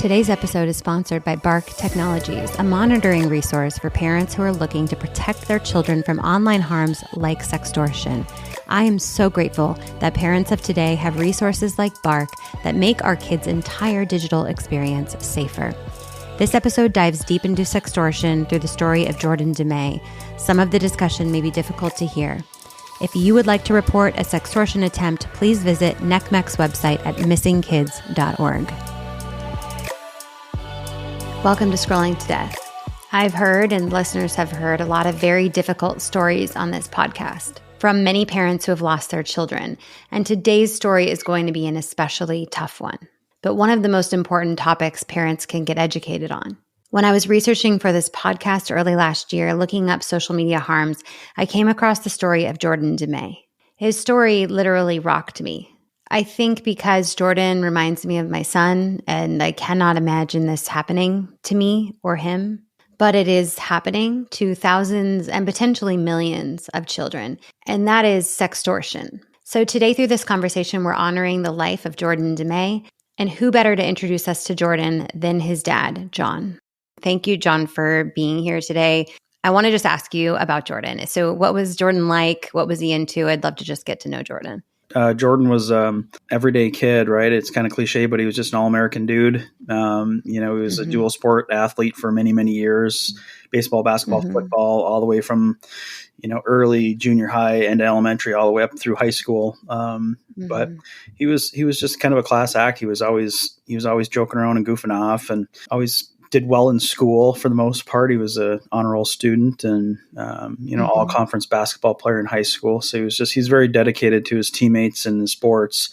Today's episode is sponsored by Bark Technologies, a monitoring resource for parents who are looking to protect their children from online harms like sextortion. I am so grateful that parents of today have resources like Bark that make our kids' entire digital experience safer. This episode dives deep into sextortion through the story of Jordan DeMay. Some of the discussion may be difficult to hear. If you would like to report a sextortion attempt, please visit NECMEC's website at missingkids.org. Welcome to Scrolling to Death. I've heard, and listeners have heard, a lot of very difficult stories on this podcast from many parents who have lost their children. And today's story is going to be an especially tough one, but one of the most important topics parents can get educated on. When I was researching for this podcast early last year, looking up social media harms, I came across the story of Jordan DeMay. His story literally rocked me. I think because Jordan reminds me of my son, and I cannot imagine this happening to me or him, but it is happening to thousands and potentially millions of children, and that is sextortion. So today through this conversation, we're honoring the life of Jordan DeMay, and who better to introduce us to Jordan than his dad, John. Thank you, John, for being here today. I want to just ask you about Jordan. So what was Jordan like? What was he into? I'd love to just get to know Jordan. Jordan was everyday kid, right? It's kind of cliche, but he was just an all-American dude. He was a dual sport athlete for many, many years, baseball, basketball, football, all the way from, early junior high and elementary, all the way up through high school. But he was just kind of a class act. He was always joking around and goofing off, and always did well in school for the most part. He was a honor roll student and, all conference basketball player in high school. So he's very dedicated to his teammates and his sports.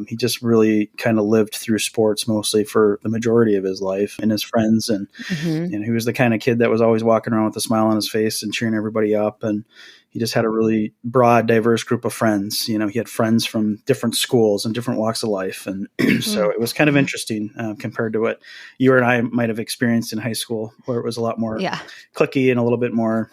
He just really kind of lived through sports mostly for the majority of his life and his friends. And, he was the kind of kid that was always walking around with a smile on his face and cheering everybody up. And he just had a really broad, diverse group of friends. He had friends from different schools and different walks of life. And so it was kind of interesting compared to what you and I might have experienced in high school, where it was a lot more cliquey and a little bit more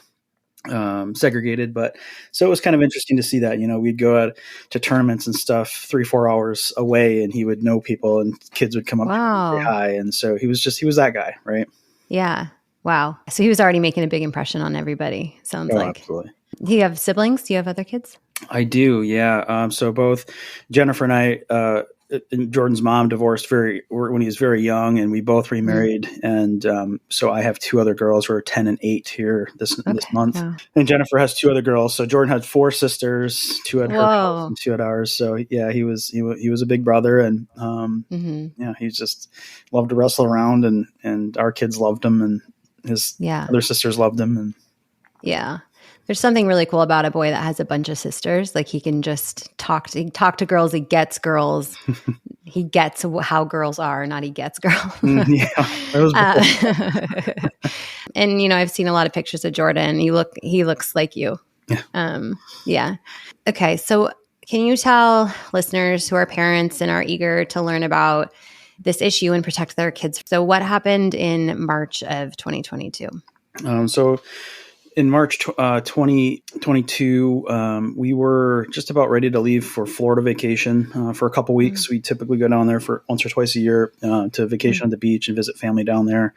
segregated. But so it was kind of interesting to see that, we'd go out to tournaments and stuff 3-4 hours away, and he would know people and kids would come up and say hi. And so he was that guy. Right. Yeah. Wow. So he was already making a big impression on everybody. Sounds like. Absolutely. Do you have siblings? Do you have other kids? I do. Yeah. So both Jennifer and I, Jordan's mom divorced when he was very young, and we both remarried. And so I have two other girls who are 10 and 8 here this month. Wow. And Jennifer has two other girls. So Jordan had 4 sisters, 2 had her girls and 2 had ours. So yeah, he was a big brother, and he just loved to wrestle around, and our kids loved him, and his other sisters loved him. And there's something really cool about a boy that has a bunch of sisters. Like, he can just talk to girls. He gets girls. He gets how girls are, not he gets girls. That was and I've seen a lot of pictures of Jordan. He looks like you. Yeah. Okay. So can you tell listeners who are parents and are eager to learn about this issue and protect their kids? So what happened in March of 2022? In March 2022, we were just about ready to leave for Florida vacation for a couple weeks. We typically go down there for once or twice a year to vacation on the beach and visit family down there.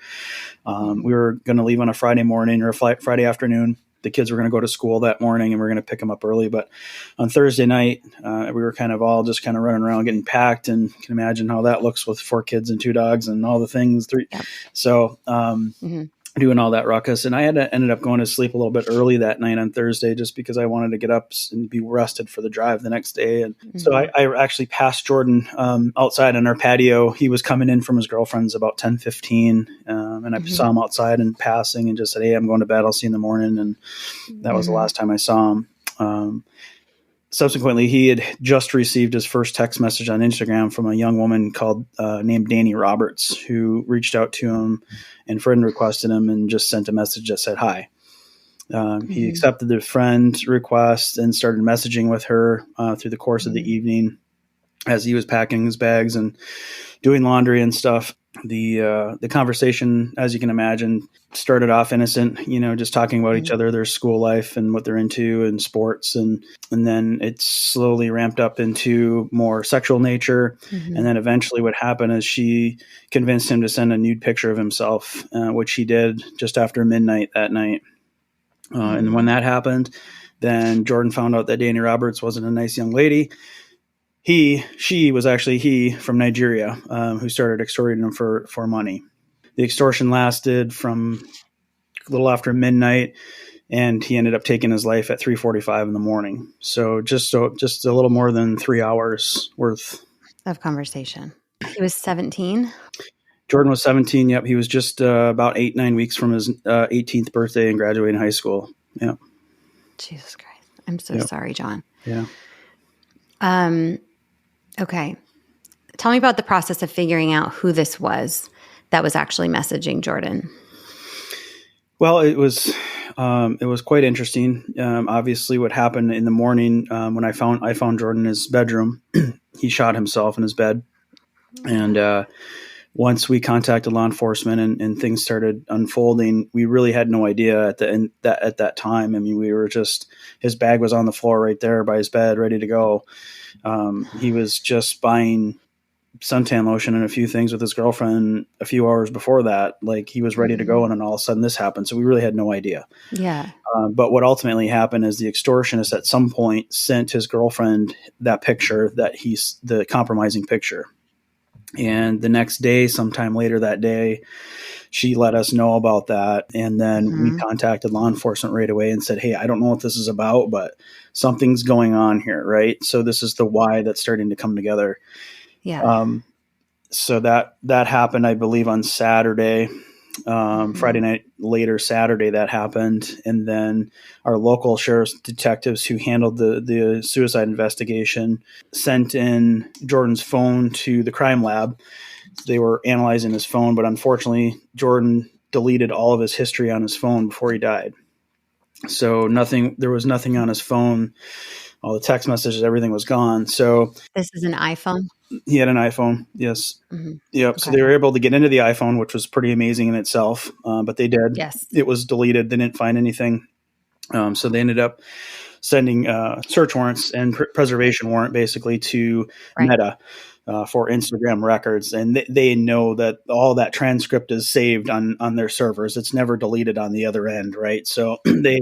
We were going to leave on a Friday morning or a Friday afternoon. The kids were going to go to school that morning, and we were going to pick them up early. But on Thursday night, we were kind of all just kind of running around getting packed, and you can imagine how that looks with 4 kids and 2 dogs and all the things. So doing all that ruckus. And I ended up going to sleep a little bit early that night on Thursday, just because I wanted to get up and be rested for the drive the next day. And so I actually passed Jordan outside on our patio. He was coming in from his girlfriend's about 10:15, and I saw him outside and passing, and just said, "Hey, I'm going to bed. I'll see you in the morning." And that was the last time I saw him. Subsequently, he had just received his first text message on Instagram from a young woman named Danny Roberts, who reached out to him and friend requested him and just sent a message that said hi. He accepted the friend request and started messaging with her through the course of the evening as he was packing his bags and doing laundry and stuff. The conversation, as you can imagine, started off innocent, just talking about each other, their school life and what they're into and sports. And then it slowly ramped up into more sexual nature. And then eventually what happened is she convinced him to send a nude picture of himself, which he did just after midnight that night. And when that happened, then Jordan found out that Danny Roberts wasn't a nice young lady. She was actually he from Nigeria, who started extorting him for money. The extortion lasted from a little after midnight, and he ended up taking his life at 3:45 in the morning. So just a little more than 3 hours worth of conversation. He was 17. Jordan was 17. Yep, he was just about 8-9 weeks from his 18th birthday and graduating high school. Yeah. Jesus Christ, I'm so sorry, John. Yeah. Okay. Tell me about the process of figuring out who this was that was actually messaging Jordan. Well, it was quite interesting. Obviously, what happened in the morning when I found Jordan in his bedroom, he shot himself in his bed, and once we contacted law enforcement and things started unfolding, we really had no idea at that time. I mean, we were just, his bag was on the floor right there by his bed, ready to go. He was just buying suntan lotion and a few things with his girlfriend a few hours before that. Like, he was ready to go, and then all of a sudden this happened. So we really had no idea. Yeah. But what ultimately happened is the extortionist at some point sent his girlfriend that picture, the compromising picture. And the next day, sometime later that day, she let us know about that. And then we contacted law enforcement right away and said, hey, I don't know what this is about, but something's going on here, right? So this is the why that's starting to come together. Yeah. So that happened, I believe, on Saturday. Friday night, later Saturday, that happened. And then our local sheriff's detectives who handled the suicide investigation sent in Jordan's phone to the crime lab. They were analyzing his phone, but unfortunately, Jordan deleted all of his history on his phone before he died. So there was nothing on his phone. All the text messages, everything was gone. So this is an iPhone? He had an iPhone. Yes. Yep. Okay. So they were able to get into the iPhone, which was pretty amazing in itself. But they did. Yes. It was deleted. They didn't find anything. So they ended up sending search warrants and preservation warrant basically to Meta for Instagram records. And they know that all that transcript is saved on their servers. It's never deleted on the other end. Right. So they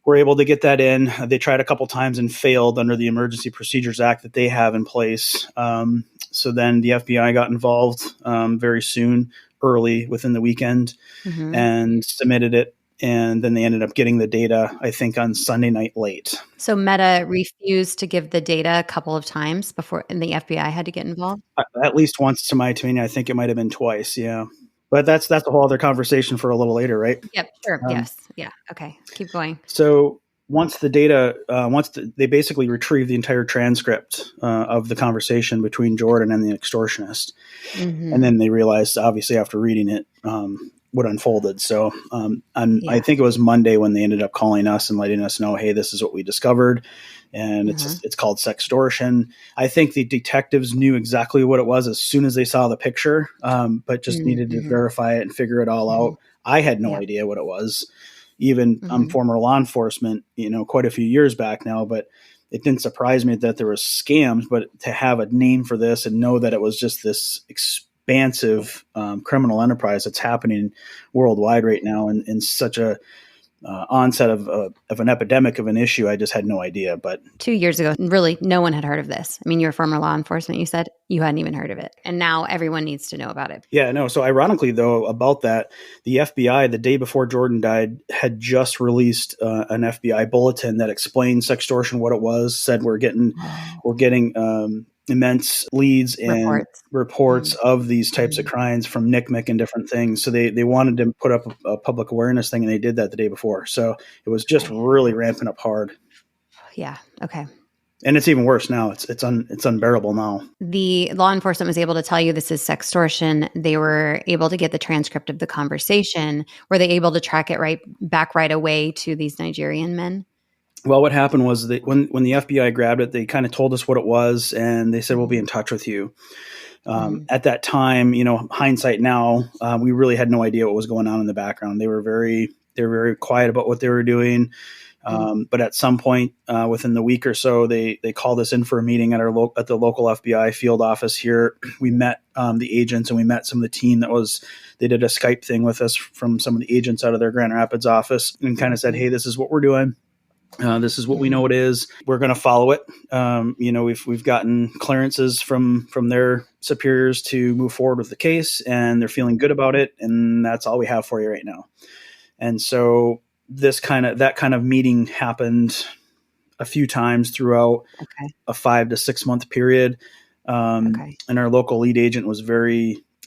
were able to get that in. They tried a couple times and failed under the Emergency Procedures Act that they have in place. So then the FBI got involved very soon, early within the weekend, and submitted it. And then they ended up getting the data, I think, on Sunday night late. So Meta refused to give the data a couple of times before, and the FBI had to get involved? At least once, to my opinion. I think it might have been twice, yeah. But that's a whole other conversation for a little later, right? Yep, sure, yes. Yeah, okay, keep going. So once the data, they basically retrieved the entire transcript of the conversation between Jordan and the extortionist. And then they realized, obviously, after reading it, what unfolded. So I think it was Monday when they ended up calling us and letting us know, hey, this is what we discovered. And it's called Sextortion. I think the detectives knew exactly what it was as soon as they saw the picture, but just needed to verify it and figure it all out. I had no idea what it was. Even former law enforcement, quite a few years back now, but it didn't surprise me that there was scams, but to have a name for this and know that it was just this expansive criminal enterprise that's happening worldwide right now in such a onset of an epidemic of an issue, I just had no idea. But 2 years ago, really, no one had heard of this. I mean, you're former law enforcement, you said you hadn't even heard of it. And now everyone needs to know about it. Yeah, no. So ironically, though, about that, the FBI, the day before Jordan died, had just released an FBI bulletin that explained sextortion, what it was, said we're getting immense leads and reports of these types of crimes from NCMEC and different things. So they wanted to put up a public awareness thing, and they did that the day before. So it was just really ramping up hard. Yeah. Okay. And it's even worse now. It's unbearable now. The law enforcement was able to tell you this is sextortion. They were able to get the transcript of the conversation. Were they able to track it right away to these Nigerian men? Well, what happened was that when the FBI grabbed it, they kind of told us what it was, and they said, we'll be in touch with you. At that time, hindsight now, we really had no idea what was going on in the background. They were very quiet about what they were doing. But at some point within the week or so, they called us in for a meeting at at the local FBI field office here. We met the agents, and we met some of the team they did a Skype thing with us from some of the agents out of their Grand Rapids office, and kind of said, hey, this is what we're doing. This is what we know it is. We're going to follow it. We've gotten clearances from their superiors to move forward with the case, and they're feeling good about it. And that's all we have for you right now. And so that kind of meeting happened a few times throughout a 5 to 6 month period. And our local lead agent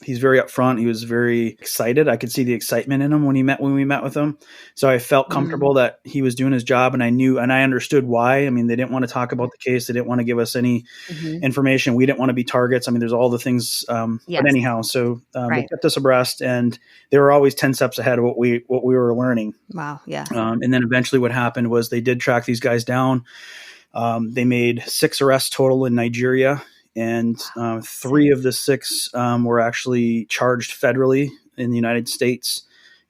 he's very upfront. He was very excited. I could see the excitement in him when we met with him. So I felt comfortable that he was doing his job, and I knew, and I understood why. I mean, they didn't want to talk about the case. They didn't want to give us any information. We didn't want to be targets. I mean, there's all the things, but anyhow, so they kept us abreast, and they were always 10 steps ahead of what we were learning. Wow. Yeah. And then eventually what happened was they did track these guys down. They made 6 arrests total in Nigeria. And 3 of the 6 were actually charged federally in the United States,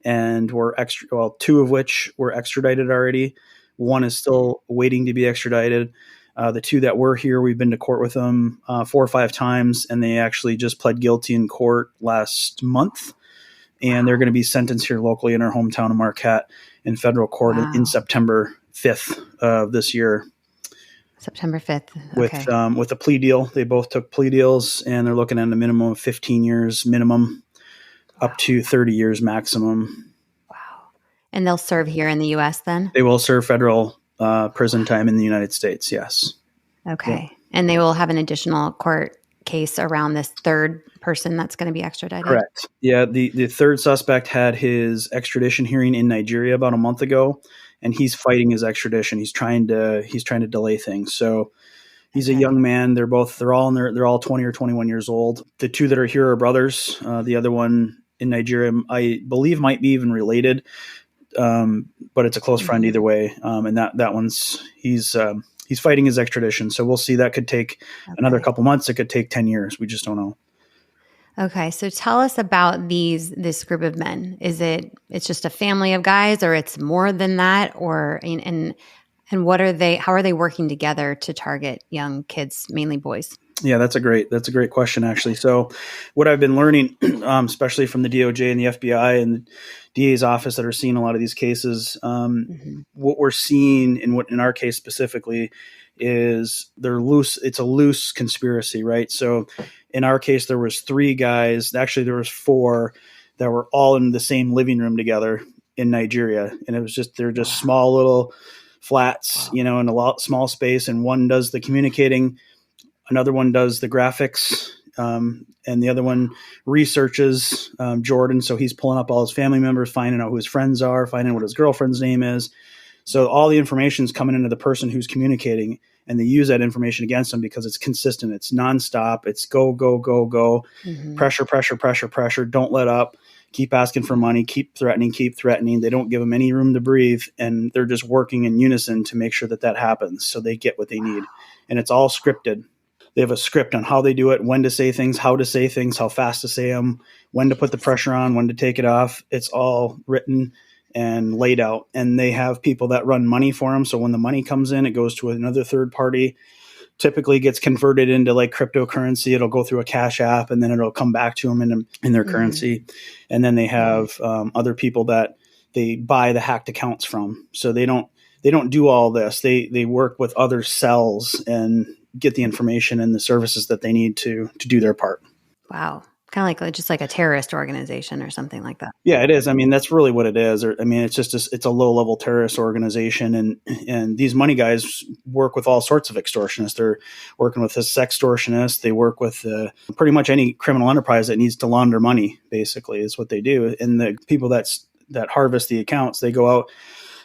and 2 of which were extradited already. 1 is still waiting to be extradited. The 2 that were here, we've been to court with them 4 or 5 times, and they actually just pled guilty in court last month. And they're going to be sentenced here locally in our hometown of Marquette in federal court in September 5th of this year. September 5th. Okay. With a plea deal. They both took plea deals, and they're looking at a minimum of 15 years minimum, up to 30 years maximum. Wow. And they'll serve here in the U.S. then? They will serve federal prison time in the United States, yes. Okay. Yeah. And they will have an additional court case around this third person that's going to be extradited? Correct. Yeah, the third suspect had his extradition hearing in Nigeria about a month ago, and he's fighting his extradition. He's trying to delay things. So he's a young man. They're all 20 or 21 years old. The 2 that are here are brothers. The other one in Nigeria, I believe, might be even related, but it's a close friend either way. And that one's he's fighting his extradition. So we'll see. That could take another couple months. It could take 10 years. We just don't know. Okay. So tell us about this group of men. It's just a family of guys, or it's more than that, or, and how are they working together to target young kids, mainly boys? Yeah, that's a great question, actually. So what I've been learning, especially from the DOJ and the FBI and the DA's office that are seeing a lot of these cases, what we're seeing in our case specifically is they're loose. It's a loose conspiracy, right? So in our case, there was 3 guys. Actually, there was 4 that were all in the same living room together in Nigeria, and they're just small little flats, in a small space, and one does the communicating, another one does the graphics, and the other one researches Jordan. So he's pulling up all his family members, finding out who his friends are, finding out what his girlfriend's name is. So all the information is coming into the person who's communicating, and they use that information against them because it's consistent. It's nonstop. It's go, go, go, go. Pressure, pressure, pressure, pressure. Don't let up. Keep asking for money. Keep threatening. Keep threatening. They don't give them any room to breathe, and they're just working in unison to make sure that happens so they get what they need. And it's all scripted. They have a script on how they do it, when to say things, how to say things, how fast to say them, when to put the pressure on, when to take it off. It's all written and laid out. And they have people that run money for them. So when the money comes in, it goes to another third party, typically gets converted into like cryptocurrency. It'll go through a cash app, and then it'll come back to them in their currency. And then they have other people that they buy the hacked accounts from. So they don't do all this. They work with other cells and get the information and the services that they need to do their part. Wow. Kind of just like a terrorist organization or something like that. Yeah, it is. I mean, that's really what it is. It's just it's a low level terrorist organization, and these money guys work with all sorts of extortionists. They're working with the sextortionists. They work with pretty much any criminal enterprise that needs to launder money. Basically, is what they do. And the people that harvest the accounts, they go out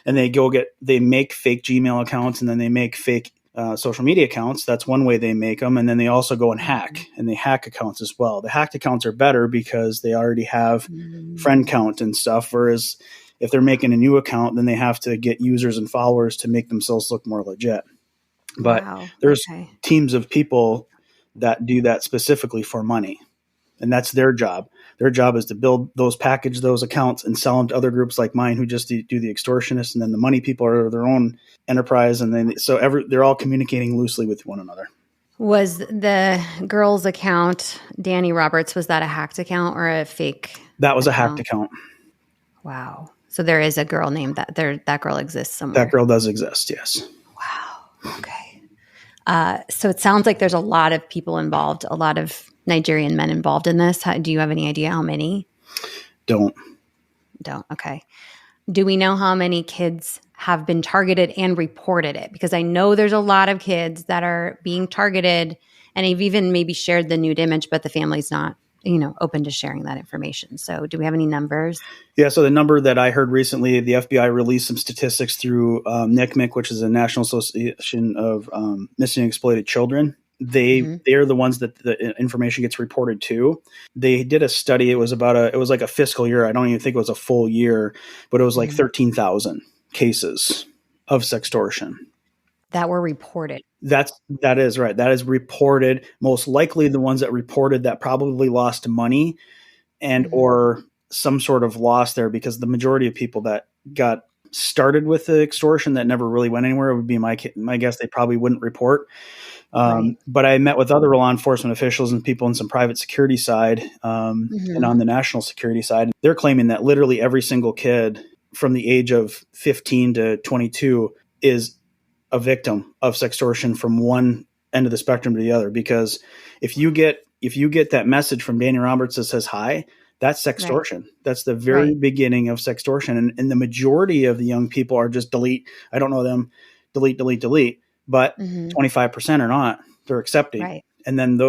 and they make fake Gmail accounts, and then they make fake social media accounts. That's one way they make them. And then they also go and hack accounts as well. The hacked accounts are better because they already have friend count and stuff. Whereas if they're making a new account, then they have to get users and followers to make themselves look more legit. But Wow. there's Okay. teams of people that do that specifically for money. And that's their job. Their job is to package those accounts and sell them to other groups like mine who just do the extortionists. And then the money people are their own enterprise. And then they're all communicating loosely with one another. Was the girl's account, Danny Roberts, was that a hacked account or a fake? That was a hacked account. Wow. So there is a girl named that girl exists somewhere. That girl does exist, yes. Wow. Okay. So it sounds like there's a lot of people involved, a lot of Nigerian men involved in this. Do you have any idea how many? Don't. Okay. Do we know how many kids have been targeted and reported it? Because I know there's a lot of kids that are being targeted, and they've even maybe shared the nude image, but the family's not, open to sharing that information. So do we have any numbers? Yeah. So the number that I heard recently, the FBI released some statistics through NCMEC, which is the National Association of Missing and Exploited Children. They're the ones that the information gets reported to. They did a study. It was like a fiscal year. I don't even think it was a full year, but it was like 13,000 cases of sextortion that were reported. That is right. That is reported. Most likely the ones that reported that probably lost money and or some sort of loss there, because the majority of people that got started with the extortion that never really went anywhere, it would be my guess they probably wouldn't report. But I met with other law enforcement officials and people in some private security side and on the national security side. They're claiming that literally every single kid from the age of 15 to 22 is a victim of sextortion from one end of the spectrum to the other. Because if you get that message from Danny Roberts that says hi, that's sextortion. Right. That's the very beginning of sextortion. And the majority of the young people are just delete. I don't know them. Delete. But 25% are not. They're accepting. Right. And then,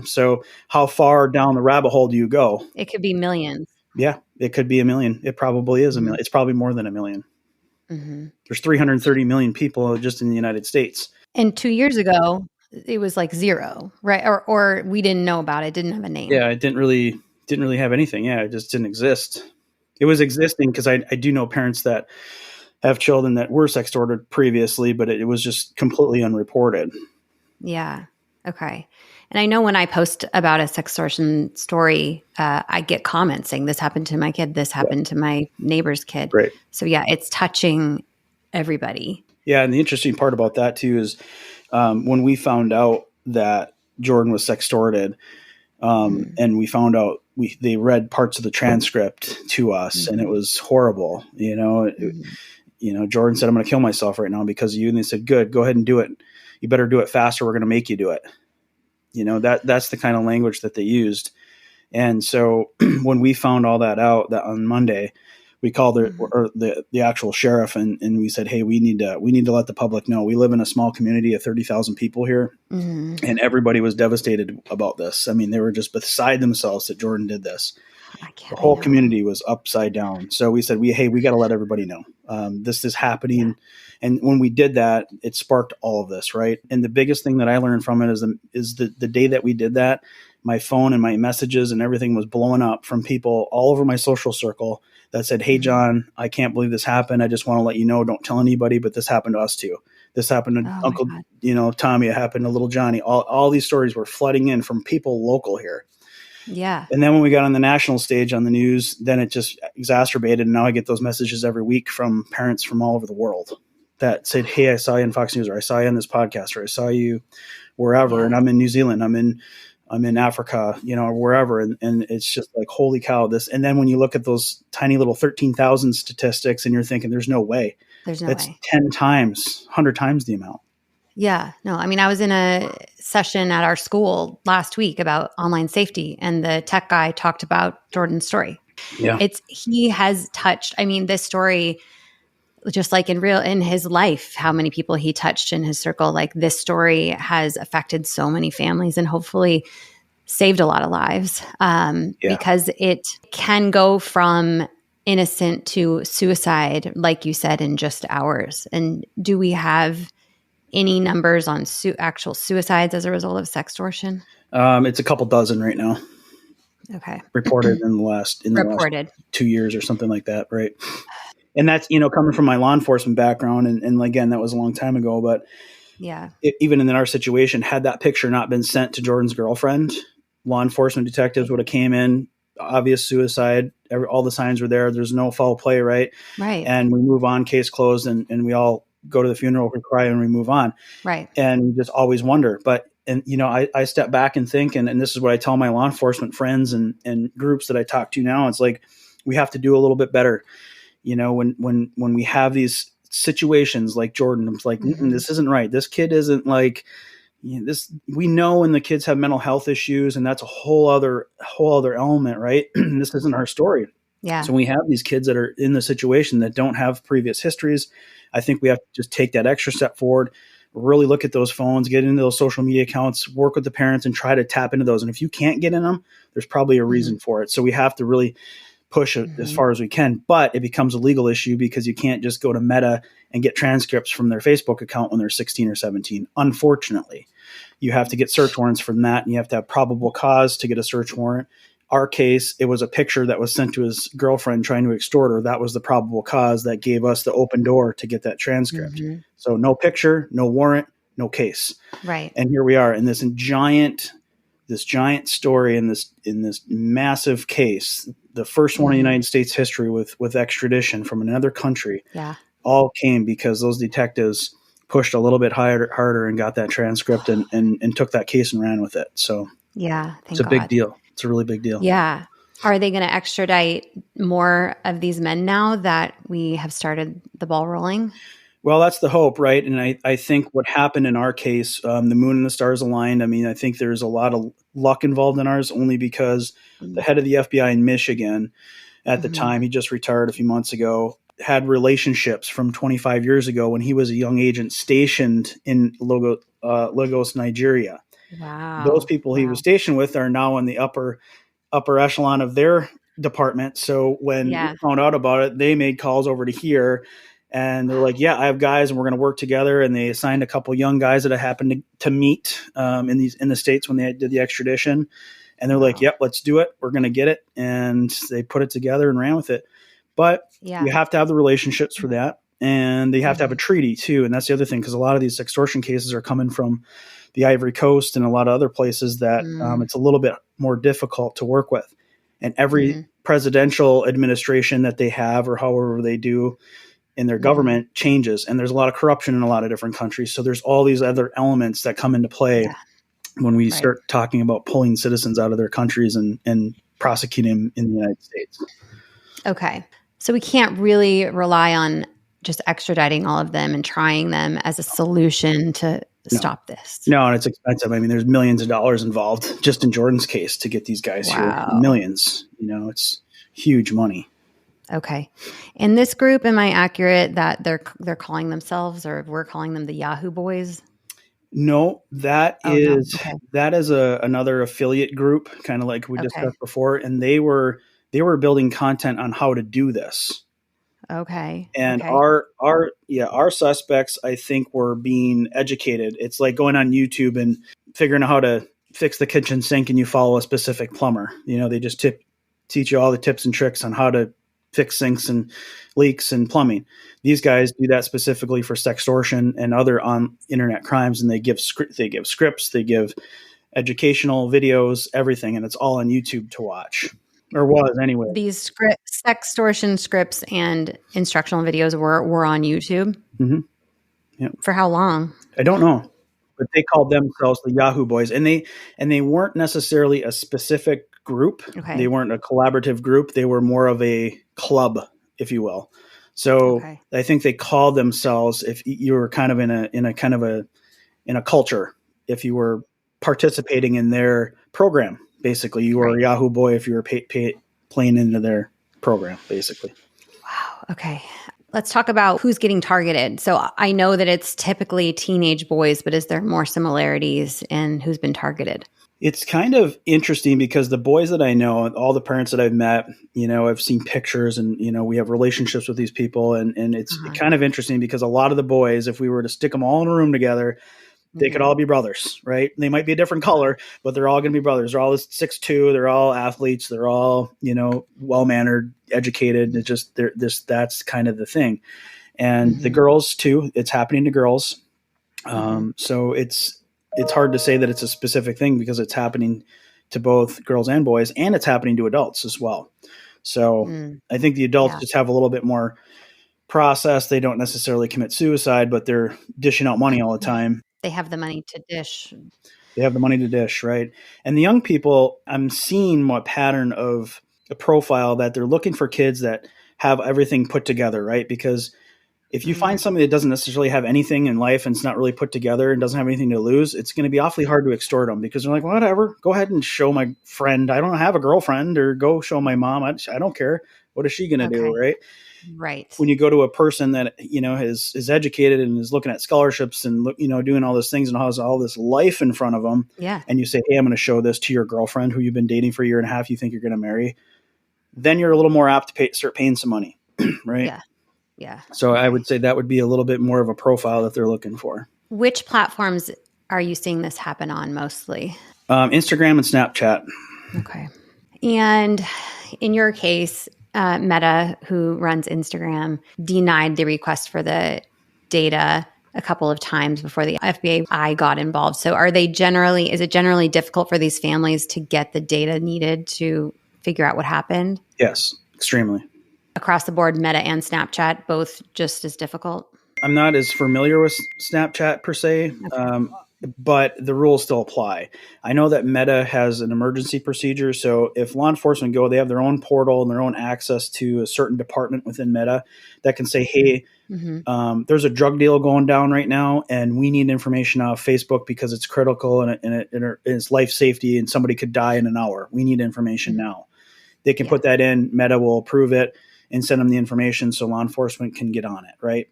so how far down the rabbit hole do you go? It could be millions. Yeah, it could be a million. It probably is a million. It's probably more than a million. There's 330 million people just in the United States. And 2 years ago, it was like zero, right? Or we didn't know about it. Didn't have a name. Yeah, it didn't really have anything. Yeah, it just didn't exist. It was existing because I do know parents that have children that were sextorted previously, but it was just completely unreported. Yeah. Okay. And I know when I post about a sextortion story, I get comments saying this happened to my kid, this happened to my neighbor's kid. Right. So yeah, it's touching everybody. Yeah. And the interesting part about that too is when we found out that Jordan was sextorted, and we found out they read parts of the transcript to us and it was horrible. Jordan said, "I'm going to kill myself right now because of you." And they said, "Good, go ahead and do it. You better do it faster. We're going to make you do it." That's the kind of language that they used. And so when we found all that out that on Monday, we called the actual sheriff and we said, "Hey, we need to let the public know. We live in a small community of 30,000 people here." And everybody was devastated about this. I mean, they were just beside themselves that Jordan did this. The whole community was upside down. So we said, we got to let everybody know this is happening. Yeah. And when we did that, it sparked all of this, right? And the biggest thing that I learned from it is the day that we did that, my phone and my messages and everything was blowing up from people all over my social circle that said, "Hey, John, I can't believe this happened. I just want to let you know, don't tell anybody, but this happened to us too. This happened to Uncle, Tommy. It happened to little Johnny." All these stories were flooding in from people local here. Yeah. And then when we got on the national stage on the news, then it just exacerbated. And now I get those messages every week from parents from all over the world that said, "Hey, I saw you on Fox News, or I saw you on this podcast, or I saw you wherever." And I'm in New Zealand. I'm in Africa, or wherever. And it's just like, holy cow, this. And then when you look at those tiny little 13,000 statistics and you're thinking, there's no way. That's 10 times, 100 times the amount. Yeah. No, I mean, I was in a session at our school last week about online safety, and the tech guy talked about Jordan's story. Yeah. He has touched, this story, just like in his life, how many people he touched in his circle, like this story has affected so many families and hopefully saved a lot of lives because it can go from innocent to suicide, like you said, in just hours. And do we have any numbers on actual suicides as a result of sextortion? It's a couple dozen right now. Okay. reported in the last Reported. 2 years or something like that, right? And that's, coming from my law enforcement background, and again, that was a long time ago, but Yeah. even in our situation, had that picture not been sent to Jordan's girlfriend, law enforcement detectives would have came in, obvious suicide, all the signs were there, there's no foul play, right? Right. And we move on, case closed, and we all go to the funeral, we cry, and we move on. Right. And we just always wonder. But, I step back and think, and this is what I tell my law enforcement friends and groups that I talk to now, it's like, we have to do a little bit better. When we have these situations like Jordan, it's like, this isn't right. This kid isn't like, this, we know when the kids have mental health issues, and that's a whole other element, right? This isn't our story. Yeah. So we have these kids that are in the situation that don't have previous histories. I think we have to just take that extra step forward, really look at those phones, get into those social media accounts, work with the parents, and try to tap into those. And if you can't get in them, there's probably a reason for it. So we have to really push it as far as we can, but it becomes a legal issue because you can't just go to Meta and get transcripts from their Facebook account when they're 16 or 17. Unfortunately, you have to get search warrants from that, and you have to have probable cause to get a search warrant. Our case, it was a picture that was sent to his girlfriend trying to extort her. That was the probable cause that gave us the open door to get that transcript. So no picture, no warrant, no case. Right. And here we are in this giant story in this massive case, the first one in United States history with extradition from another country. Yeah. All came because those detectives pushed a little bit harder and got that transcript and took that case and ran with it. So yeah, it's a big deal. It's a really big deal. Yeah. Are they going to extradite more of these men now that we have started the ball rolling? Well, that's the hope, right? And I think what happened in our case, the moon and the stars aligned. I mean, I think there's a lot of luck involved in ours, only because the head of the FBI in Michigan at the time, he just retired a few months ago, had relationships from 25 years ago when he was a young agent stationed in Lagos, Nigeria. Wow. Those people he was stationed with are now in the upper echelon of their department. So when we found out about it, they made calls over to here, and they're like, yeah, I have guys and we're going to work together. And they assigned a couple young guys that I happened to meet in the States when they did the extradition. And they're like, yep, let's do it. We're going to get it. And they put it together and ran with it. But you have to have the relationships for that. And they have to have a treaty too. And that's the other thing, because a lot of these extortion cases are coming from the Ivory Coast and a lot of other places that it's a little bit more difficult to work with. And every presidential administration that they have, or however they do in their government, changes. And there's a lot of corruption in a lot of different countries. So there's all these other elements that come into play when we start talking about pulling citizens out of their countries and prosecuting them in the United States. Okay. So we can't really rely on just extraditing all of them and trying them as a solution to stop this. No, and it's expensive. I mean, there's millions of dollars involved just in Jordan's case to get these guys here. Millions. It's huge money. Okay. In this group, am I accurate that they're calling themselves, or we're calling them the Yahoo Boys? No, that is another affiliate group, kind of like we discussed before, and they were building content on how to do this. Okay. And our suspects, I think, were being educated. It's like going on YouTube and figuring out how to fix the kitchen sink, and you follow a specific plumber. They just teach you all the tips and tricks on how to fix sinks and leaks and plumbing. These guys do that specifically for sextortion and other on internet crimes, and they give scripts, they give educational videos, everything, and it's all on YouTube to watch. Or was anyway. These sextortion scripts and instructional videos were on YouTube. Mm-hmm. Yeah. For how long? I don't know, but they called themselves the Yahoo Boys, and they weren't necessarily a specific group. Okay. They weren't a collaborative group. They were more of a club, if you will. So I think they called themselves, if you were kind of in a culture, if you were participating in their program. Basically, you were a Yahoo Boy if you were playing into their program, basically. Wow. Okay. Let's talk about who's getting targeted. So I know that it's typically teenage boys, but is there more similarities in who's been targeted? It's kind of interesting because the boys that I know, all the parents that I've met, I've seen pictures and, we have relationships with these people. And it's kind of interesting because a lot of the boys, if we were to stick them all in a room together, They could all be brothers, right? They might be a different color, but they're all going to be brothers. They're all 6'2". They're all athletes. They're all, well-mannered, educated. It's just, that's kind of the thing. And the girls too, it's happening to girls. So it's hard to say that it's a specific thing because it's happening to both girls and boys, and it's happening to adults as well. So I think the adults just have a little bit more process. They don't necessarily commit suicide, but they're dishing out money all the time. They have the money to dish. They have the money to dish, right? And the young people, I'm seeing what pattern of a profile that they're looking for kids that have everything put together, right? Because if you find somebody that doesn't necessarily have anything in life and it's not really put together and doesn't have anything to lose, it's going to be awfully hard to extort them because they're like, whatever, go ahead and show my friend. I don't have a girlfriend, or go show my mom. I don't care. What is she going to do, right? Right. When you go to a person that, is educated and is looking at scholarships and, doing all those things and has all this life in front of them. Yeah. And you say, hey, I'm going to show this to your girlfriend who you've been dating for a year and a half. You think you're going to marry. Then you're a little more apt to start paying some money. Right. Yeah. Yeah. So I would say that would be a little bit more of a profile that they're looking for. Which platforms are you seeing this happen on mostly? Instagram and Snapchat. Okay. And in your case, Meta, who runs Instagram, denied the request for the data a couple of times before the FBI got involved. So is it generally difficult for these families to get the data needed to figure out what happened? Yes, extremely. Across the board, Meta and Snapchat, both just as difficult? I'm not as familiar with Snapchat per se. Okay. But the rules still apply. I know that Meta has an emergency procedure. So if law enforcement they have their own portal and their own access to a certain department within Meta that can say, hey, there's a drug deal going down right now, and we need information off Facebook because it's critical and it's life safety, and somebody could die in an hour. We need information now. They can put that in. Meta will approve it and send them the information so law enforcement can get on it, right?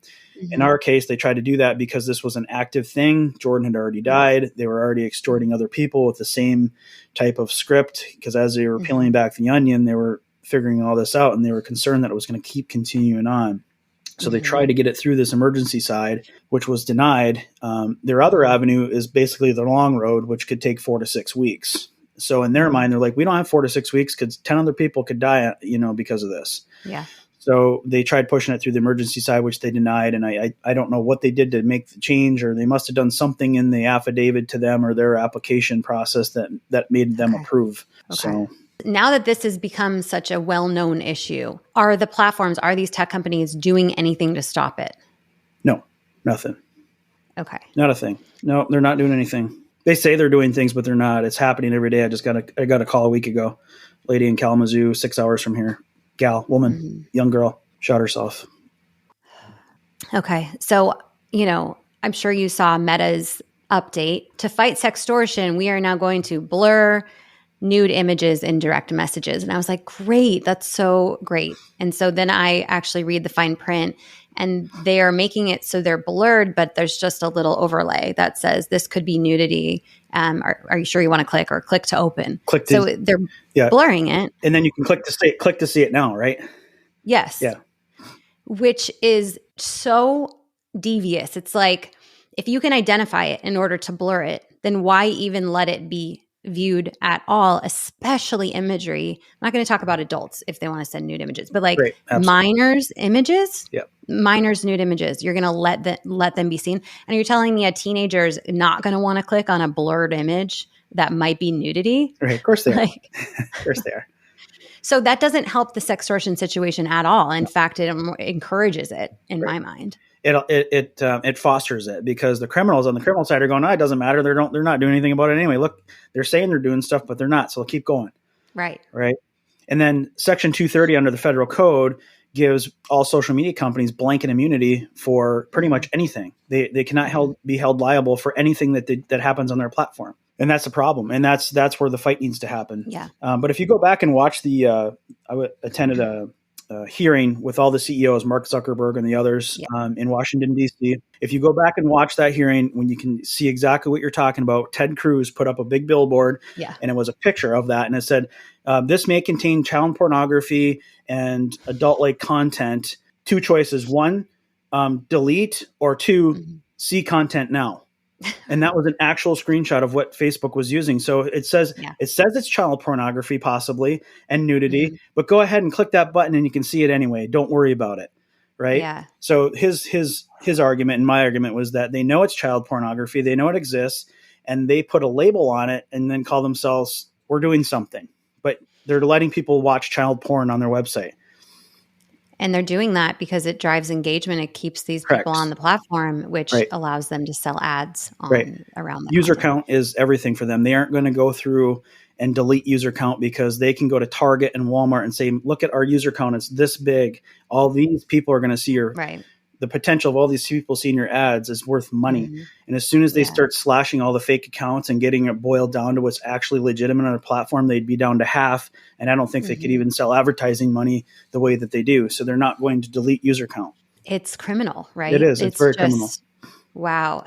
In our case, they tried to do that because this was an active thing. Jordan had already died. They were already extorting other people with the same type of script, because as they were peeling back the onion, they were figuring all this out, and they were concerned that it was going to keep continuing on. So they tried to get it through this emergency side, which was denied. Their other avenue is basically the long road, which could take 4 to 6 weeks. So in their mind, they're like, we don't have 4 to 6 weeks because 10 other people could die, because of this. Yeah. So they tried pushing it through the emergency side, which they denied. And I don't know what they did to make the change, or they must have done something in the affidavit to them or their application process that made them approve. Okay. So now that this has become such a well-known issue, are these tech companies doing anything to stop it? No, nothing. Okay. Not a thing. No, they're not doing anything. They say they're doing things, but they're not. It's happening every day. I got a call a week ago. Lady in Kalamazoo, 6 hours from here. Woman, young girl, shot herself. Okay. So, I'm sure you saw Meta's update. To fight sextortion, we are now going to blur nude images in direct messages. And I was like, great, that's so great. And so then I actually read the fine print, and they are making it so they're blurred, but there's just a little overlay that says this could be nudity. Are you sure you want to click, or click to open? So they're blurring it. And then you can click to see it now, right? Yes. Yeah. Which is so devious. It's like, if you can identify it in order to blur it, then why even let it be viewed at all, especially imagery? I'm not going to talk about adults if they want to send nude images, but minors images, minors nude images, you're going to let them be seen. And you're telling me a teenager is not going to want to click on a blurred image that might be nudity? Right. Of course they are. Of course they are. So that doesn't help the sextortion situation at all. In fact, it encourages it in my mind. It fosters it, because the criminals on the criminal side are going, it doesn't matter. They're not doing anything about it anyway. Look, they're saying they're doing stuff, but they're not. So they'll keep going. Right. Right. And then Section 230 under the federal code gives all social media companies blanket immunity for pretty much anything. They cannot be held liable for anything that happens on their platform. And that's the problem. And that's where the fight needs to happen. Yeah. But if you go back and watch I attended a hearing with all the CEOs, Mark Zuckerberg and the others in Washington, D.C. If you go back and watch that hearing, when you can see exactly what you're talking about, Ted Cruz put up a big billboard, and it was a picture of that. And it said, this may contain child pornography and adult-like content. 2 choices. 1, delete, or 2, see content now. And that was an actual screenshot of what Facebook was using. So it says Yeah. it's child pornography possibly and nudity, Mm-hmm. but go ahead and click that button and you can see it anyway. Don't worry about it. Right. Yeah. So his argument and my argument was that they know it's child pornography. They know it exists and they put a label on it and then call themselves, we're doing something, but they're letting people watch child porn on their website. And they're doing that because it drives engagement. It keeps these Correct. people on the platform, which Right. allows them to sell ads on Right. around the User content. count is everything for them. They aren't going to go through and delete user count because they can go to Target and Walmart and say, look at our user count. It's this big. All these people are going to see the potential of all these people seeing your ads is worth money. Mm-hmm. And as soon as they Yeah. start slashing all the fake accounts and getting it boiled down to what's actually legitimate on a platform, they'd be down to half. And I don't think they could even sell advertising money the way that they do. So they're not going to delete user count. It's criminal, right? It is. It's very criminal. Wow.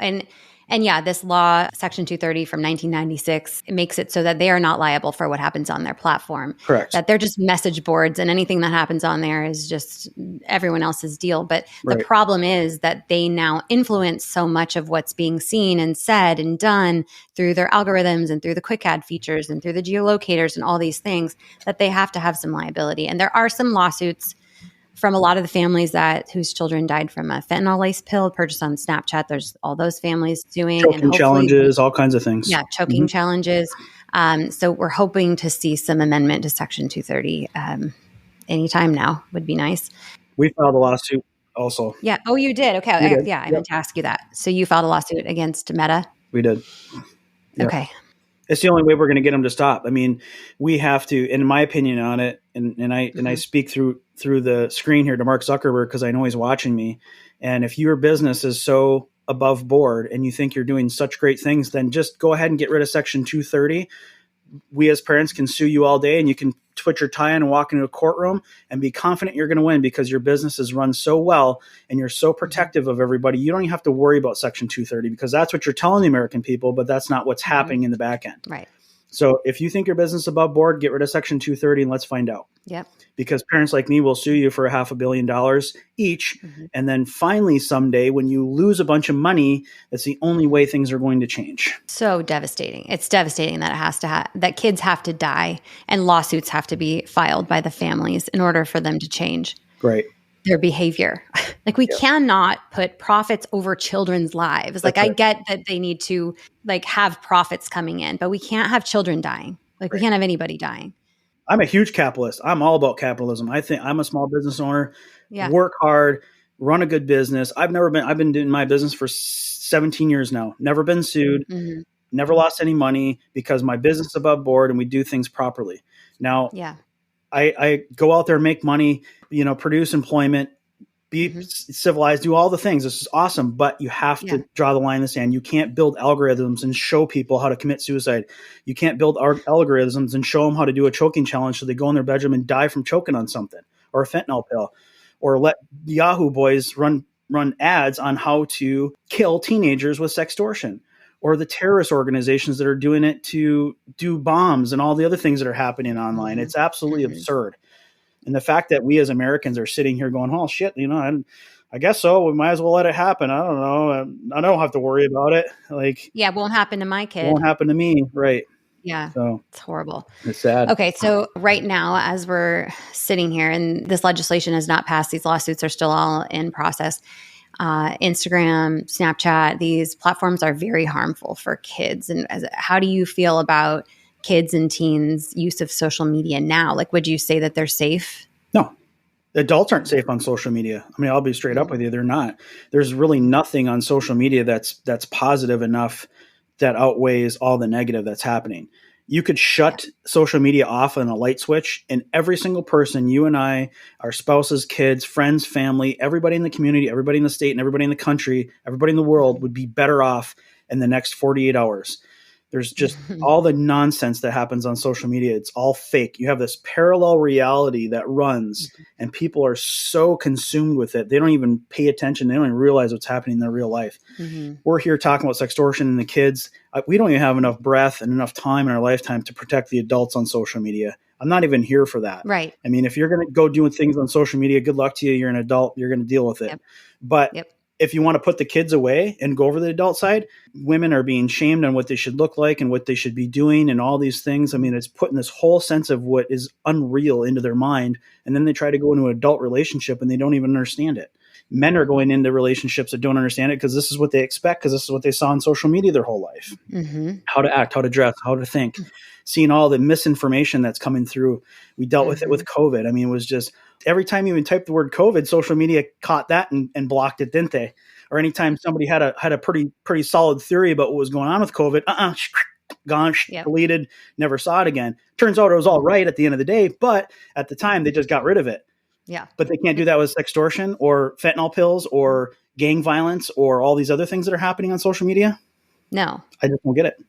And yeah, this law, Section 230 from 1996, it makes it so that they are not liable for what happens on their platform. Correct. That they're just message boards and anything that happens on there is just everyone else's deal. But the problem is that they now influence so much of what's being seen and said and done through their algorithms and through the quick ad features and through the geolocators and all these things that they have to have some liability. And there are some lawsuits from a lot of the families whose children died from a fentanyl lace pill purchased on Snapchat. There's all those families suing. Choking challenges, all kinds of things. Yeah, choking challenges. So we're hoping to see some amendment to Section 230 anytime now would be nice. We filed a lawsuit also. Yeah. Oh, you did? Okay. We did. Yeah, I meant to ask you that. So you filed a lawsuit against Meta? We did. Yep. Okay. It's the only way we're going to get them to stop. I mean, we have to, in my opinion on it, and I speak through the screen here to Mark Zuckerberg because I know he's watching me. And if your business is so above board and you think you're doing such great things, then just go ahead and get rid of Section 230. We as parents can sue you all day and you can put your tie on and walk into a courtroom and be confident you're going to win because your business is run so well and you're so protective of everybody. You don't even have to worry about Section 230 because that's what you're telling the American people, but that's not what's happening in the back end. Right. So if you think your business is above board, get rid of Section 230 and let's find out. Yep. Because parents like me will sue you for $500 million each. And then finally someday when you lose a bunch of money, that's the only way things are going to change. So devastating. It's devastating that it has to that kids have to die and lawsuits have to be filed by the families in order for them to change their behavior. Like we cannot put profits over children's lives. Like I get that they need to like have profits coming in, but we can't have children dying. Like we can't have anybody dying. I'm a huge capitalist. I'm all about capitalism. I think I'm a small business owner, work hard, run a good business. I've been doing my business for 17 years now. Never been sued, never lost any money because my business is above board and we do things properly. Now, I go out there, make money, produce employment, be civilized, do all the things. This is awesome, but you have to draw the line in the sand. You can't build algorithms and show people how to commit suicide. You can't build algorithms and show them how to do a choking challenge so they go in their bedroom and die from choking on something or a fentanyl pill, or let Yahoo boys run ads on how to kill teenagers with sextortion, or the terrorist organizations that are doing it to do bombs and all the other things that are happening online. It's absolutely absurd. And the fact that we as Americans are sitting here going, oh, shit, I guess so. We might as well let it happen. I don't know. I don't have to worry about it. Like, it won't happen to my kid. It won't happen to me. Right. Yeah. So it's horrible. It's sad. Okay. So right now, as we're sitting here and this legislation has not passed, these lawsuits are still all in process. Instagram, Snapchat, these platforms are very harmful for kids. And how do you feel about kids and teens' use of social media now? Like, would you say that they're safe? No. Adults aren't safe on social media. I mean, I'll be straight up with you. They're not. There's really nothing on social media that's positive enough that outweighs all the negative that's happening. You could shut social media off on a light switch, and every single person, you and I, our spouses, kids, friends, family, everybody in the community, everybody in the state, and everybody in the country, everybody in the world would be better off in the next 48 hours. There's just all the nonsense that happens on social media. It's all fake. You have this parallel reality that runs, and people are so consumed with it. They don't even pay attention. They don't even realize what's happening in their real life. We're here talking about sextortion and the kids. We don't even have enough breath and enough time in our lifetime to protect the adults on social media. I'm not even here for that. Right. I mean, if you're going to go doing things on social media, good luck to you. You're an adult. You're going to deal with it. But if you want to put the kids away and go over the adult side, women are being shamed on what they should look like and what they should be doing and all these things. I mean, it's putting this whole sense of what is unreal into their mind. And then they try to go into an adult relationship and they don't even understand it. Men are going into relationships that don't understand it because this is what they expect, because this is what they saw on social media their whole life. How to act, how to dress, how to think, seeing all the misinformation that's coming through. We dealt with it with COVID. I mean, it was just every time you even typed the word COVID, social media caught that and blocked it, didn't they? Or anytime somebody had a pretty solid theory about what was going on with COVID, gone, deleted, never saw it again. Turns out it was all right at the end of the day, but at the time they just got rid of it. Yeah. But they can't do that with sextortion or fentanyl pills or gang violence or all these other things that are happening on social media. No. I just don't get it.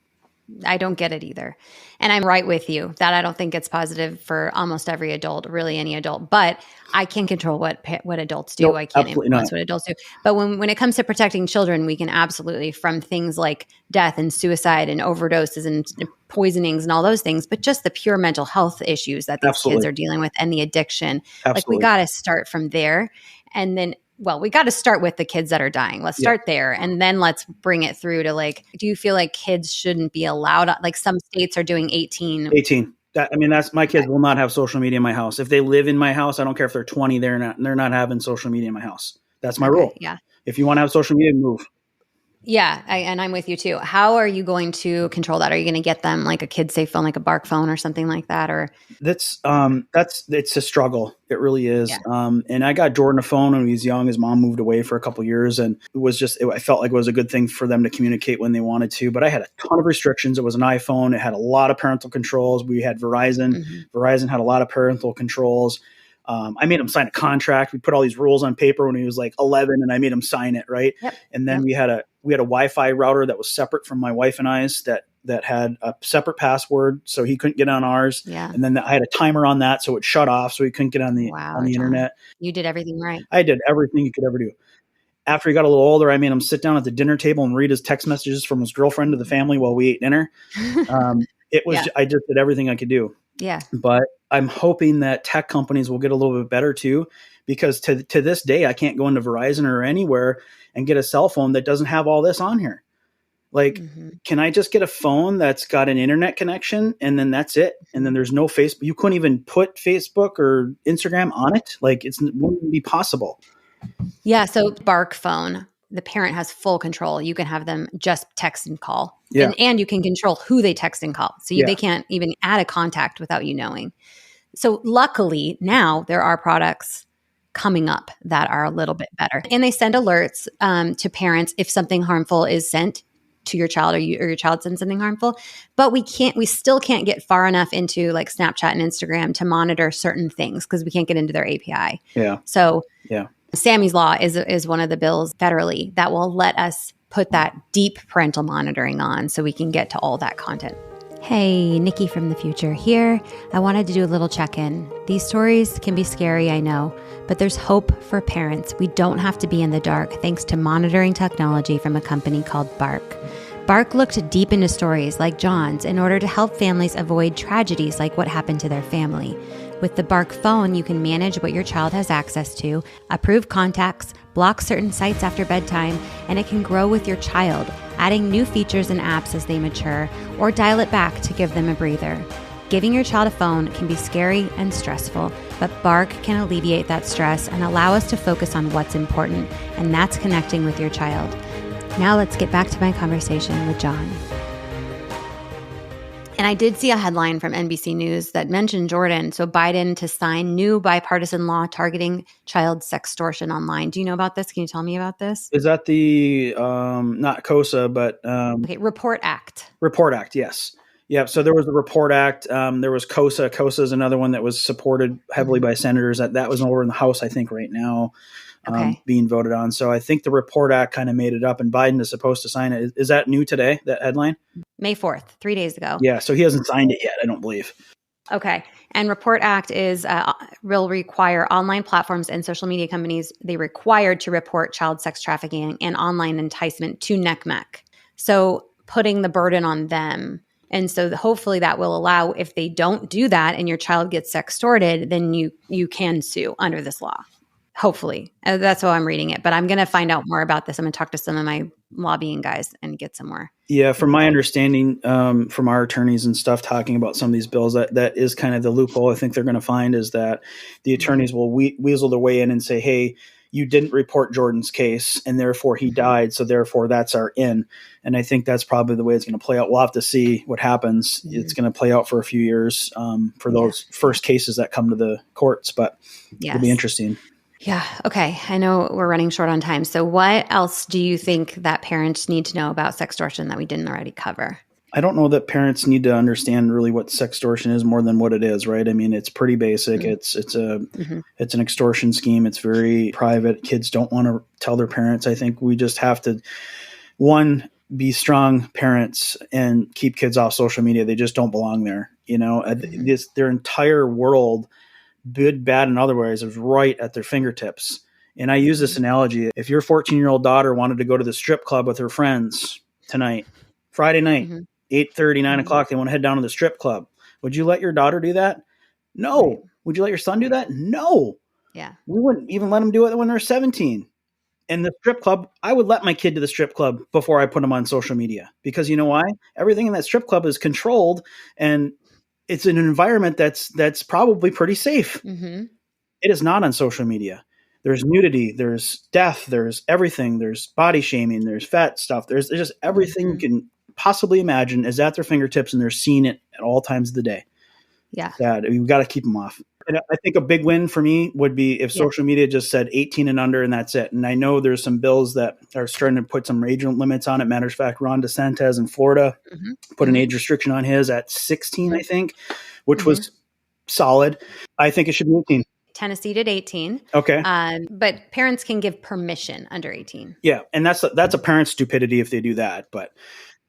I don't get it either. And I'm right with you that I don't think it's positive for almost every adult, really any adult, but I can control what adults do. Nope, I can't absolutely influence not. what adults do. But when it comes to protecting children, we can absolutely, from things like death and suicide and overdoses and poisonings and all those things, but just the pure mental health issues that these kids are dealing with and the addiction. Like we got to start from there. And then we got to start with the kids that are dying. Let's start there. And then let's bring it through to like, do you feel like kids shouldn't be allowed? Like some states are doing 18. 18. That's my kids will not have social media in my house. If they live in my house, I don't care if they're 20, they're not having social media in my house. That's my rule. Yeah. If you want to have social media, move. Yeah, and I'm with you too. How are you going to control that? Are you going to get them like a kid safe phone, like a Bark phone or something like that? Or it's a struggle. It really is. Yeah. And I got Jordan a phone when he was young. His mom moved away for a couple of years, and I felt like it was a good thing for them to communicate when they wanted to. But I had a ton of restrictions. It was an iPhone. It had a lot of parental controls. We had Verizon. Mm-hmm. Verizon had a lot of parental controls. I made him sign a contract. We put all these rules on paper when he was like 11, and I made him sign it. Right. Yep. And then we had a Wi-Fi router that was separate from my wife and I's that had a separate password, so he couldn't get on ours. Yeah. And then I had a timer on that, so it shut off, so he couldn't get on the internet. You did everything right. I did everything you could ever do. After he got a little older, I made him sit down at the dinner table and read his text messages from his girlfriend to the family while we ate dinner. I just did everything I could do. Yeah. But I'm hoping that tech companies will get a little bit better too, because to this day, I can't go into Verizon or anywhere and get a cell phone that doesn't have all this on here. Like, can I just get a phone that's got an internet connection and then that's it? And then there's no Facebook. You couldn't even put Facebook or Instagram on it. Like it wouldn't be possible. Yeah. So Bark phone, the parent has full control. You can have them just text and call. Yeah. And you can control who they text and call. So they can't even add a contact without you knowing. So luckily now there are products coming up that are a little bit better. And they send alerts to parents if something harmful is sent to your child or your child sends something harmful. But we still can't get far enough into like Snapchat and Instagram to monitor certain things because we can't get into their API. Yeah. So Sammy's Law is one of the bills federally that will let us put that deep parental monitoring on so we can get to all that content. Hey, Nikki from the future here. I wanted to do a little check-in. These stories can be scary, I know, but there's hope for parents. We don't have to be in the dark thanks to monitoring technology from a company called Bark. Bark looked deep into stories like John's in order to help families avoid tragedies like what happened to their family. With the Bark phone, you can manage what your child has access to, approve contacts, block certain sites after bedtime, and it can grow with your child, adding new features and apps as they mature, or dial it back to give them a breather. Giving your child a phone can be scary and stressful, but Bark can alleviate that stress and allow us to focus on what's important, and that's connecting with your child. Now let's get back to my conversation with John. And I did see a headline from NBC News that mentioned Jordan. So Biden to sign new bipartisan law targeting child sextortion online. Do you know about this? Can you tell me about this? Is that the, not COSA, but... Report Act. Report Act, yes. Yeah, so there was the Report Act. There was COSA. COSA is another one that was supported heavily by senators. That was over in the House, I think, right now, being voted on. So I think the Report Act kind of made it up, and Biden is supposed to sign it. Is that new today, that headline? May 4th, 3 days ago. Yeah, so he hasn't signed it yet, I don't believe. Okay. And Report Act will require online platforms and social media companies, they required to report child sex trafficking and online enticement to NCMEC. So putting the burden on them. And so hopefully that will allow, if they don't do that and your child gets sextorted, then you can sue under this law. Hopefully. That's how I'm reading it. But I'm going to find out more about this. I'm going to talk to some of my lobbying guys and get some more. Yeah, from my understanding, from our attorneys and stuff talking about some of these bills, that is kind of the loophole I think they're going to find, is that the attorneys will weasel their way in and say, hey, you didn't report Jordan's case and therefore he died, so therefore that's our in. And I think that's probably the way it's going to play out. We'll have to see what happens. It's going to play out for a few years for those first cases that come to the courts, but it'll be interesting. Yeah. Okay. I know we're running short on time. So what else do you think that parents need to know about sextortion that we didn't already cover? I don't know that parents need to understand really what sextortion is more than what it is, right? I mean, it's pretty basic. It's an extortion scheme. It's very private. Kids don't want to tell their parents. I think we just have to, one, be strong parents and keep kids off social media. They just don't belong there. Their entire world, good, bad, and otherwise, is right at their fingertips. And I use this analogy. If your 14-year-old daughter wanted to go to the strip club with her friends tonight, Friday night, 8:30, 9 o'clock, they want to head down to the strip club, would you let your daughter do that? No. Right. Would you let your son do that? No. Yeah. We wouldn't even let them do it when they're 17. And the strip club, I would let my kid to the strip club before I put them on social media, because you know why? Everything in that strip club is controlled, and it's in an environment that's probably pretty safe. It is not on social media. There's nudity, there's death, there's everything, there's body shaming, there's fat stuff. There's just everything you can possibly imagine is at their fingertips, and they're seeing it at all times of the day. Yeah. Sad. We've got to keep them off. And I think a big win for me would be if social media just said 18 and under, and that's it. And I know there's some bills that are starting to put some age limits on it. Matter of fact, Ron DeSantis in Florida put an age restriction on his at 16, I think, which was solid. I think it should be 18. Tennessee did 18. Okay. But parents can give permission under 18. Yeah. And that's a parent's stupidity if they do that. But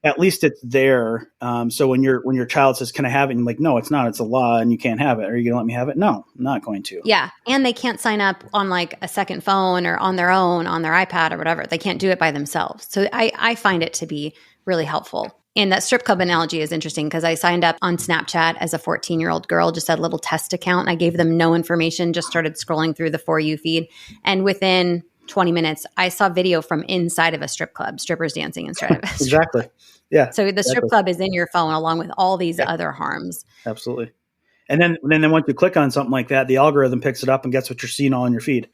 at least it's there. So when your child says, can I have it? And like, no, it's not. It's a law and you can't have it. Are you going to let me have it? No, I'm not going to. Yeah. And they can't sign up on like a second phone or on their own, on their iPad or whatever. They can't do it by themselves. So I find it to be really helpful. And that strip club analogy is interesting because I signed up on Snapchat as a 14-year-old girl, just had a little test account. I gave them no information, just started scrolling through the For You feed. And within 20 minutes, I saw video from inside of a strip club, strippers dancing inside of a strip Exactly. Yeah. So the strip club is in your phone along with all these other harms. Absolutely. And then once you click on something like that, the algorithm picks it up and gets what you're seeing all in your feed.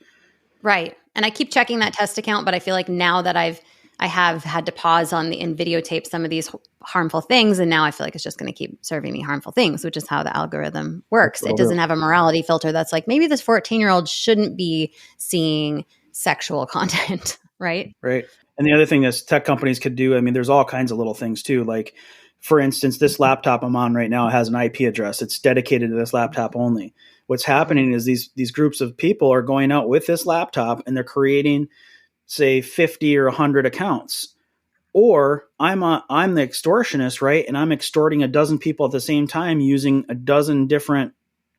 Right. And I keep checking that test account, but I feel like now that I have had to pause on and videotape some of these harmful things. And now I feel like it's just going to keep serving me harmful things, which is how the algorithm works. It doesn't have a morality filter that's like, maybe this 14-year-old shouldn't be seeing sexual content, right? Right. And the other thing that tech companies could do, I mean, there's all kinds of little things too. Like, for instance, this laptop I'm on right now has an IP address. It's dedicated to this laptop only. What's happening is these groups of people are going out with this laptop and they're creating, say, 50 or 100 accounts. Or I'm the extortionist, right? And I'm extorting a dozen people at the same time using a dozen different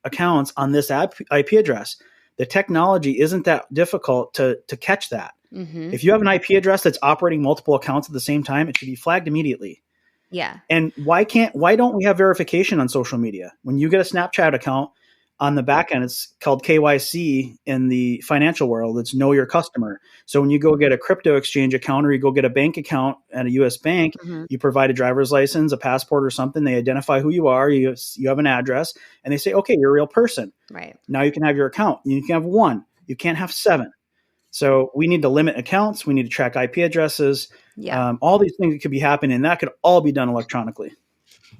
accounts on this IP address. The technology isn't that difficult to catch that. If you have an IP address that's operating multiple accounts at the same time, it should be flagged immediately. Yeah. And why don't we have verification on social media? When you get a Snapchat account, on the back end, it's called KYC in the financial world. It's know your customer. So when you go get a crypto exchange account or you go get a bank account at a US bank, you provide a driver's license, a passport or something. They identify who you are. You have an address and they say, okay, you're a real person. Right. Now you can have your account. You can have one. You can't have 7. So we need to limit accounts. We need to track IP addresses. Yeah. All these things that could be happening, and that could all be done electronically.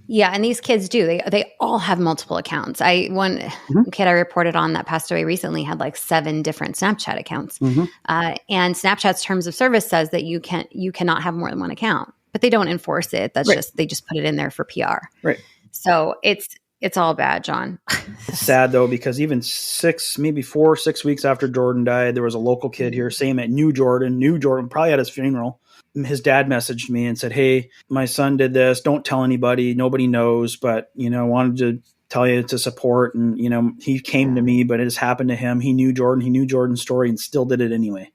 Yeah, and these kids do. They all have multiple accounts. One kid I reported on that passed away recently had like 7 different Snapchat accounts. And Snapchat's terms of service says that you cannot have more than one account, but they don't enforce it. That's they just put it in there for PR. Right. So it's all bad, John. It's sad though, because even 4-6 weeks after Jordan died, there was a local kid here saying that knew Jordan, probably at his funeral. His dad messaged me and said, hey, my son did this. Don't tell anybody. Nobody knows, but, I wanted to tell you to support. And, he came to me, but it has happened to him. He knew Jordan. He knew Jordan's story and still did it anyway.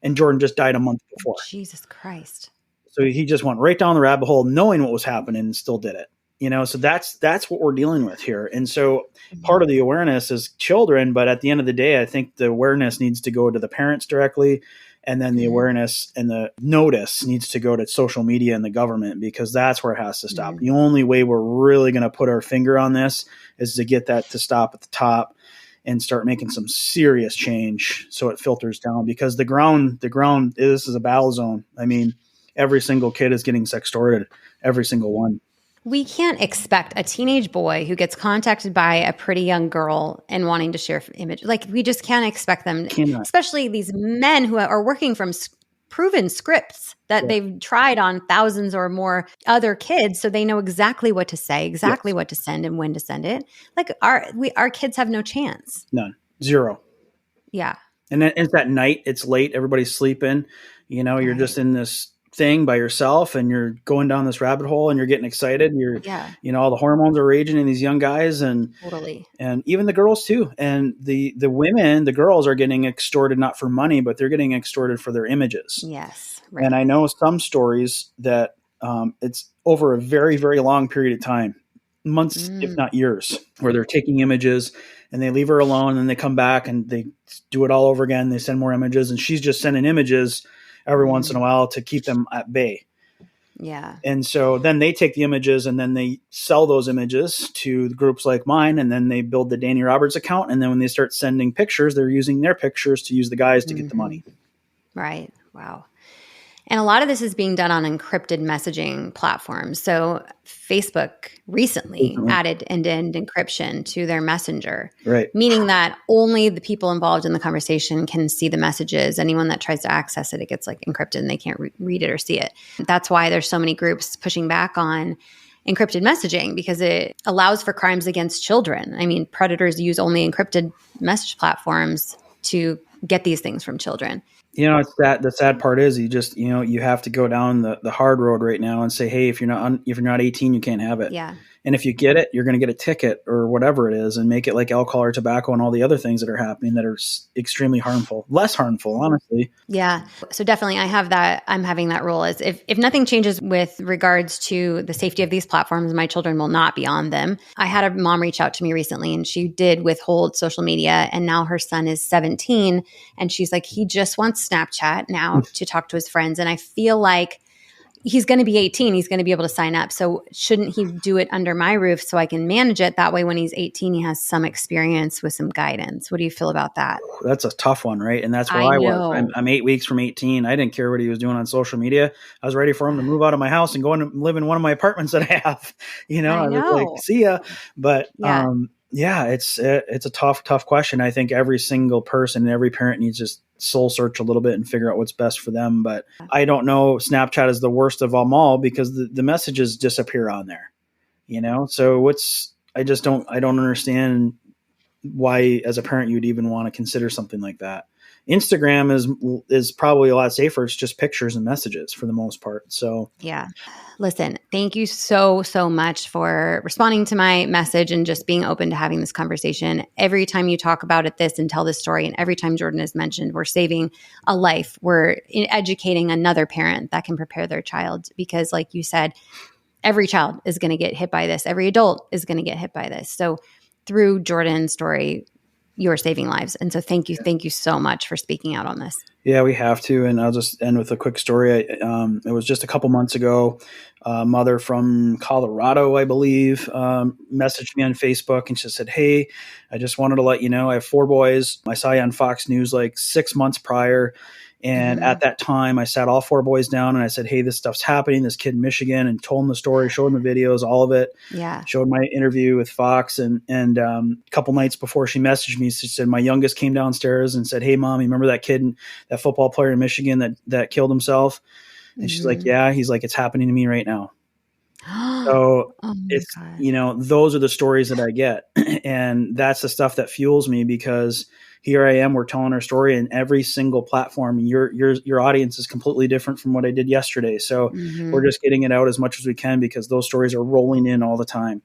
And Jordan just died a month before. Jesus Christ. So he just went right down the rabbit hole knowing what was happening and still did it. So that's what we're dealing with here. And so part of the awareness is children, but at the end of the day, I think the awareness needs to go to the parents directly. And then the awareness and the notice needs to go to social media and the government, because that's where it has to stop. The only way we're really going to put our finger on this is to get that to stop at the top and start making some serious change so it filters down, because the ground, this is a battle zone. I mean, every single kid is getting sextorted, every single one. We can't expect a teenage boy who gets contacted by a pretty young girl and wanting to share image. Like, we just can't expect them, especially these men who are working from proven scripts that they've tried on thousands or more other kids. So they know exactly what to say, exactly what to send and when to send it. Like, our kids have no chance. None. Zero. Yeah. And then it's at night, it's late, everybody's sleeping, you're just in this thing by yourself and you're going down this rabbit hole and you're getting excited and all the hormones are raging in these young guys, and totally, and even the girls too. And the women, the girls are getting extorted, not for money, but they're getting extorted for their images. Yes. Right. And I know some stories that it's over a very, very long period of time, months, if not years, where they're taking images and they leave her alone and they come back and they do it all over again. They send more images and she's just sending images every once in a while to keep them at bay. Yeah. And so then they take the images and then they sell those images to groups like mine. And then they build the Danny Roberts account. And then when they start sending pictures, they're using their pictures to use the guys to get the money. Right. Wow. And a lot of this is being done on encrypted messaging platforms. So Facebook recently added end-to-end encryption to their messenger, right? Meaning that only the people involved in the conversation can see the messages. Anyone that tries to access it, it gets like encrypted and they can't read it or see it. That's why there's so many groups pushing back on encrypted messaging, because it allows for crimes against children. I mean, predators use only encrypted message platforms to get these things from children. It's that the sad part is you just, you have to go down the hard road right now and say, hey, if you're not 18, you can't have it. Yeah. And if you get it, you're going to get a ticket or whatever it is, and make it like alcohol or tobacco and all the other things that are happening that are extremely harmful, less harmful, honestly. Yeah. So definitely I'm having that rule is if nothing changes with regards to the safety of these platforms, my children will not be on them. I had a mom reach out to me recently and she did withhold social media, and now her son is 17 and she's like, he just wants Snapchat now to talk to his friends. And I feel like he's going to be 18. He's going to be able to sign up. So shouldn't he do it under my roof so I can manage it? That way, when he's 18, he has some experience with some guidance. What do you feel about that? That's a tough one, right? And that's where I was. I'm 8 weeks from 18. I didn't care what he was doing on social media. I was ready for him to move out of my house and go and live in one of my apartments that I have. I was like, see ya. But it's a tough question. I think every single person, every parent needs to soul search a little bit and figure out what's best for them. But I don't know. Snapchat is the worst of them all because the messages disappear on there, so I don't understand why as a parent you'd even want to consider something like that. Instagram is probably a lot safer. It's just pictures and messages for the most part. So yeah. Listen, thank you so much for responding to my message and just being open to having this conversation. Every time you talk about this and tell this story, and every time Jordan is mentioned, we're saving a life. We're educating another parent that can prepare their child, because like you said, every child is going to get hit by this. Every adult is going to get hit by this. So through Jordan's story, you're saving lives. And so thank you so much for speaking out on this. Yeah, we have to. And I'll just end with a quick story. It was just a couple months ago. A mother from Colorado, I believe, messaged me on Facebook and she said, hey, I just wanted to let you know I have 4 boys. I saw you on Fox News like 6 months prior. And at that time, I sat all 4 boys down and I said, hey, this stuff's happening. This kid in Michigan, and told them the story, showed them the videos, all of it. Yeah. Showed my interview with Fox. And a couple nights before she messaged me, she said, my youngest came downstairs and said, hey, Mom, you remember that kid, that football player in Michigan that killed himself? And she's like, yeah. He's like, it's happening to me right now. So it's, those are the stories that I get. And that's the stuff that fuels me, because here I am, we're telling our story in every single platform. Your audience is completely different from what I did yesterday. So we're just getting it out as much as we can, because those stories are rolling in all the time.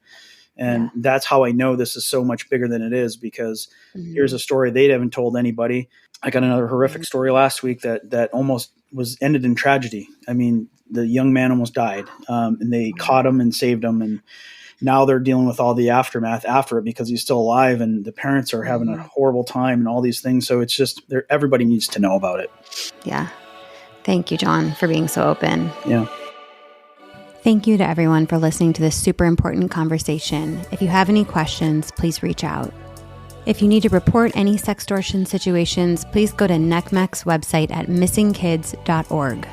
And that's how I know this is so much bigger than it is, because here's a story they haven't told anybody. I got another horrific story last week that almost ended in tragedy. I mean, the young man almost died, and they caught him and saved him. And now they're dealing with all the aftermath after it because he's still alive, and the parents are having a horrible time and all these things. So it's just everybody needs to know about it. Yeah. Thank you, John, for being so open. Yeah. Thank you to everyone for listening to this super important conversation. If you have any questions, please reach out. If you need to report any sextortion situations, please go to NECMEC's website at missingkids.org.